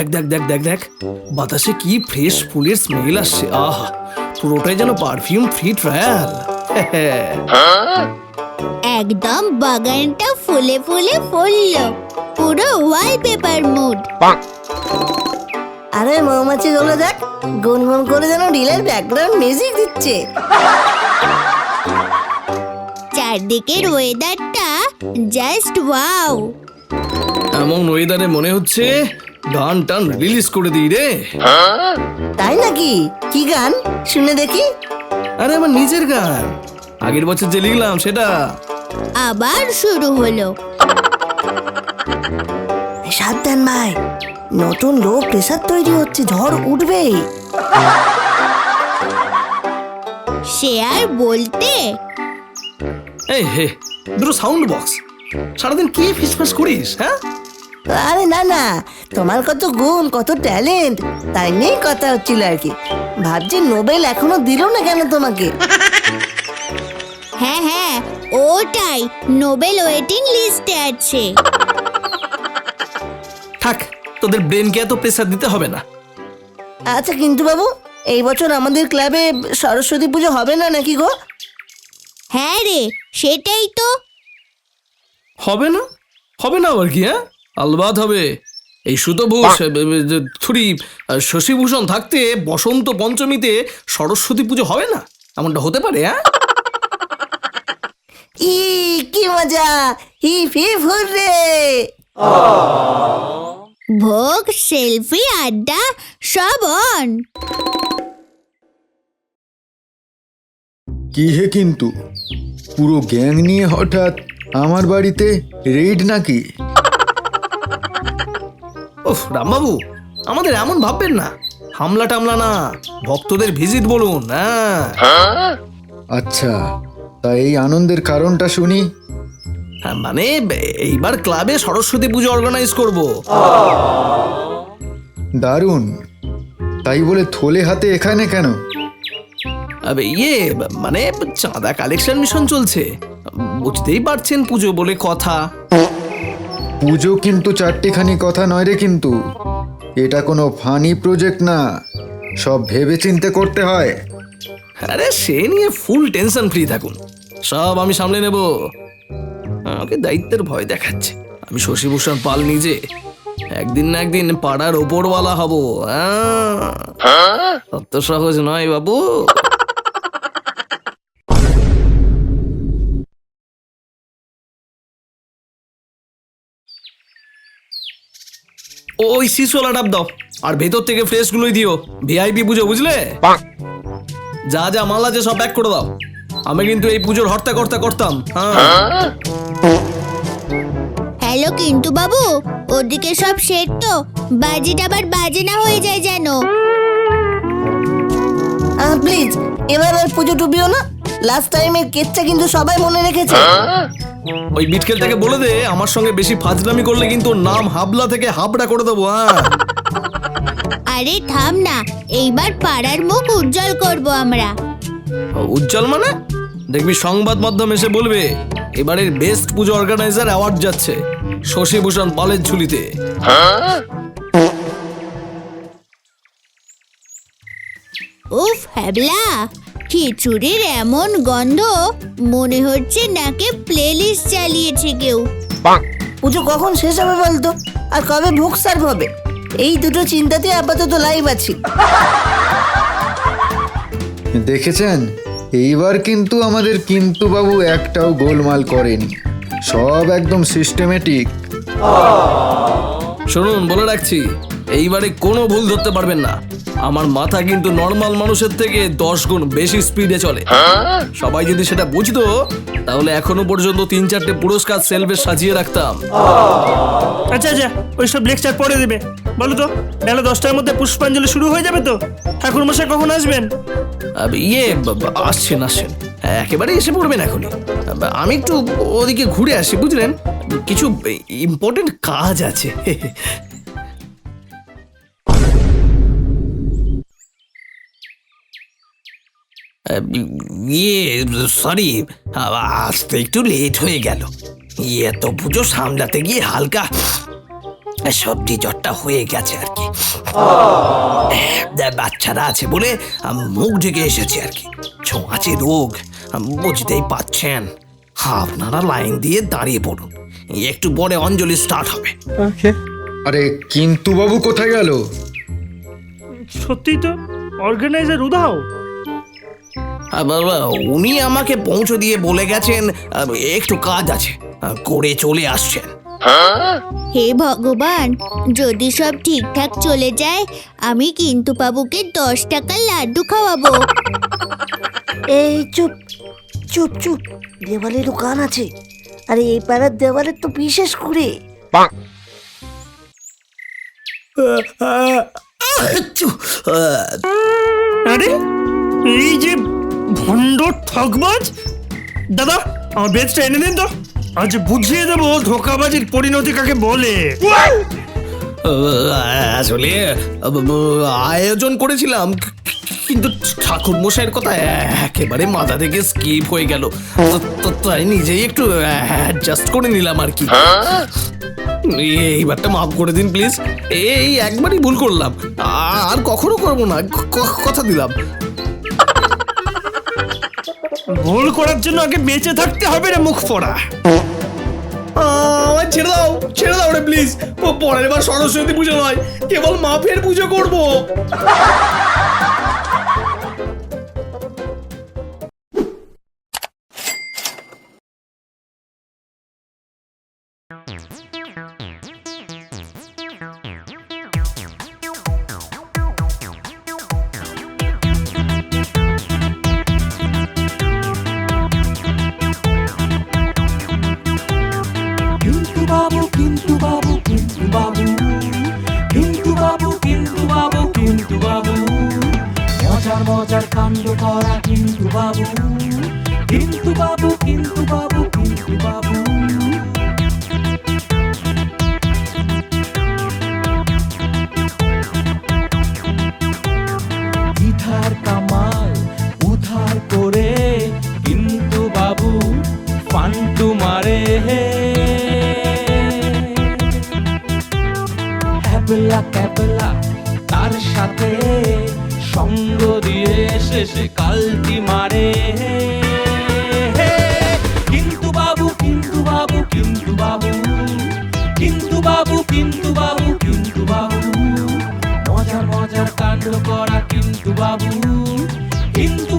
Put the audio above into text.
দেখ দেখ দেখ দেখ দেখ, বাতাসে কি ফ্রেশ ফুলের স্মেল আসছে। আহা, পুরোটাই যেন পারফিউম ফ্রি ট্রায়াল। একদম বাগানটা ফুলে ফুলে ফুললো, পুরো ওয়ালপেপার মুড। আরে মৌমাছি গুলো দেখ, গুনগুন করে যেন রিলের ব্যাকগ্রাউন্ড মিউজিক দিচ্ছে। চারদিকের ওয়েদারটা জাস্ট ওয়াও। এমন ওয়েদারে মনে হচ্ছে গান টান রিলিজ করে দিই রে। তাই নাকি? কি গান শুনে দেখি। আরে আমার নিজের গান, আগের বছর যে লিখলাম সেটা। আবার শুরু হলো। সাবধান ভাই, নতুন লো প্রেসার তৈরি হচ্ছে, ঝড় উঠবে। সে আর বলতে। এই হে, দুটো সাউন্ড বক্স, সারাদিন কি ফিসফাস করিস? হ্যাঁ, আরে না না, তোমার কত গুণ, কত ট্যালেন্ট, তাই নিয়েই কথা হচ্ছিল আর কি। ভাবছি নোবেল এখনো দিল না কেন তোমাকে। হ্যাঁ হ্যাঁ, ওটাই, নোবেল ওয়েটিং লিস্টে আছে। থাক, তোদের ব্রেনকে এত প্রেসার দিতে হবে না। আচ্ছা কিন্তু বাবু, এই বছর আমাদের ক্লাবে সরস্বতী পুজো হবে না নাকি গো? হ্যাঁ রে, সেটাই তো। হবে না? হবে না আবার কি? হ্যাঁ, আলবাত হবে। এই সুতোভূষ থুরি শশীভূষণ থাকতে বসন্ত পঞ্চমীতে সরস্বতী পুজো হবে না, এমনটা হতে পারে? হ্যাঁ, কি মজা, হিপ হিপ হুররে। ভোগ, সেলফি, আড্ডা সব অন। কি হে, কিন্তু পুরো গ্যাং নিয়ে হঠাৎ আমার বাড়িতে রেইড নাকি? ওহ রামবাবু, আমাদের এমন ভাববেন না, হামলা টামলা না, ভক্তদের ভিজিট বলুন। হ্যাঁ, আচ্ছা, তা এই আনন্দের কারণটা শুনি। মানে এইবার ক্লাবে সরস্বতী পুজো অর্গানাইজ করব। দারুণ, তাই বলে থলে হাতে এখানে কেন? মানে চাঁদা কালেকশন মিশন চলছে, বুঝতেই পারছেন, পুজো বলে কথা। পুজো কিন্তু চারটিখানি কথা নয় রে, কিন্তু এটা কোনো ফানি প্রজেক্ট না, সব ভেবে চিন্তে করতে হয়। আরে সে নিয়ে ফুল টেনশন ফ্রি থাকুন, সব আমি সামলে নেব। আমাকে দায়িত্বের ভয় দেখাচ্ছে, আমি শশীভূষণ পাল নিজে একদিন না একদিন পাড়ার ওপরওয়ালা হব। অত সহজ নয় বাবু। ওই শিশোলা ডাব দাও, আর ভেতর থেকে ফ্রেশ গুলোই দিও, ভিআইপি পুজো, বুঝলে? যা যা মাল আছে সব প্যাক করে দাও, আমি কিন্তু এই পুজোর হর্তা কর্তা করতাম। হ্যাঁ, হ্যালো কিন্তু বাবু, ওদিকে সব সেট তো? বাজিটা আবার বাজে না হয়ে যায় যেন। প্লিজ এবার আর পুজো ডুবিও না, লাস্ট টাইমের কেচ্ছা কিন্তু সবাই মনে রেখেছে। ওই বিটকেলটাকে বলে দে, আমার সঙ্গে বেশি ফাজলামি করলে কিন্তু নাম হাবলা থেকে হাবড়া করে দেবো। হ্যাঁ, আরে থাম না, এইবার পাড়ার মুখ উজ্জ্বল করব আমরা। উজ্জ্বল মানে? দেখবি সংবাদ মাধ্যম এসে বলবে এবারের বেস্ট পুজো অর্গানাইজার অ্যাওয়ার্ড যাচ্ছে শশীভূষণ পালের ঝুলিতে। উফ হ্যাবলা, খিচুড়ির এমন গন্ধ, মনে হচ্ছে নাকে প্লেলিস্ট চালিয়েছে কেউ। পুজো কখন শেষ হবে বলতো, আর কবে ভোগ সার্ভ হবে, এই দুটো চিন্তাতে আপাতত লাইভ আছি। দেখেছেন, এইবার কিন্তু আমাদের কিন্তু বাবু একটাও গোলমাল করেনি, সব একদম সিস্টেমেটিক। শুনুন, বলে রাখছি, এইবারে কোনো ভুল ধরতে পারবেন না, আমার মাথা কিন্তু নর্মাল মানুষের থেকে 10 গুণ বেশি স্পিডে চলে। সবাই যদি সেটা বুঝতো, তাহলে এখনো পর্যন্ত 3-4টে পুরস্কার সেলফে সাজিয়ে রাখতাম। আচ্ছা আচ্ছা, ওইসব লেকচার পরে দেবে, বলো তো বেলা 10টার মধ্যে পুষ্পাঞ্জলি শুরু হয়ে যাবে তো? ঠাকুর মশাই কখন আসবেন? আসছেন, একেবারে এসে পড়বেন এখনই। আমি একটু ওদিকে ঘুরে আসি, বুঝলেন, কিছু ইম্পর্টেন্ট কাজ আছে। সরি, আসতে একটু লেট হয়ে গেল। এত পুজো সামলাতে গিয়ে হালকা সর্দি জ্বরটা হয়ে গেছে আর কি। বাচ্চারা আছে বলে মুখ ঢেকে এসেছে আর কি। ছোঁয়াচে রোগ বুঝতেই পাচ্ছেন। আপনারা লাইন দিয়ে দাঁড়িয়ে পড়ুন, একটু পরে অঞ্জলি স্টার্ট হবে। আরে কিন্তু বাবু কোথায় গেল? সত্যিই তো, অর্গানাইজার উধাও। উনি আমাকে পৌঁছে দিয়ে বলে গেছেন একটু কাজ আছে, করে চলে আসছেন। হে ভগবান, যদি সব ঠিকঠাক চলে যায় আমি কিন্তু বাবুকে 10 টাকার লাড্ডু খাওয়াবো। এই চুপ চুপ চুপ, দেওয়ালে দোকান আছে। আরে এই পাড়ার দেওয়ালে তো বিশেষ করে আরে এই যে ভণ্ড ঠকবাজ, দাদা আমার বেচটা এনে দিন তো, আজ বুঝিয়ে দেবো ধোকাবাজির পরিণতি কাকে বলে। আসলে আয়োজন করেছিলাম, কিন্তু ঠাকুর মশাইয়ের কথা একেবারে মাথা থেকে স্কিপ হয়ে গেল, তাই নিজেই একটু অ্যাডজাস্ট করে নিলাম আর কি। এইবারটা মাফ করে দিন প্লিজ, এই একবারই ভুল করলাম, আর কখনো করবো না, কথা দিলাম। ভুল করার জন্য আগে বেঁচে থাকতে হবে রে মুখ পড়া। ছেড়ে দাও রে প্লিজ, পরের বার সরস্বতী পুজো নয়, কেবল মাফের পুজো করবো। কিন্তু বাবু কিন্তু বাবু কিন্তু বাবু কিন্তু বাবু কিন্তু বাবু কিন্তু বাবু মজার মজার কাণ্ড করা কিন্তু বাবু কিন্তু বাবু কিন্তু বাবু কিন্তু বাবু ইধার কামাল উধার করে কিন্তু বাবু ফান্টু মারে ক্যাপেলা ক্যাপেলা তার সাথে সঙ্গ দিয়ে শেষে কালটি মারে। কিন্তু বাবু কিন্তু বাবু কিন্তু বাবু কিন্তু বাবু কিন্তু বাবু কিন্তু বাবু মজার মজার কাণ্ড করা কিন্তু বাবু কিন্তু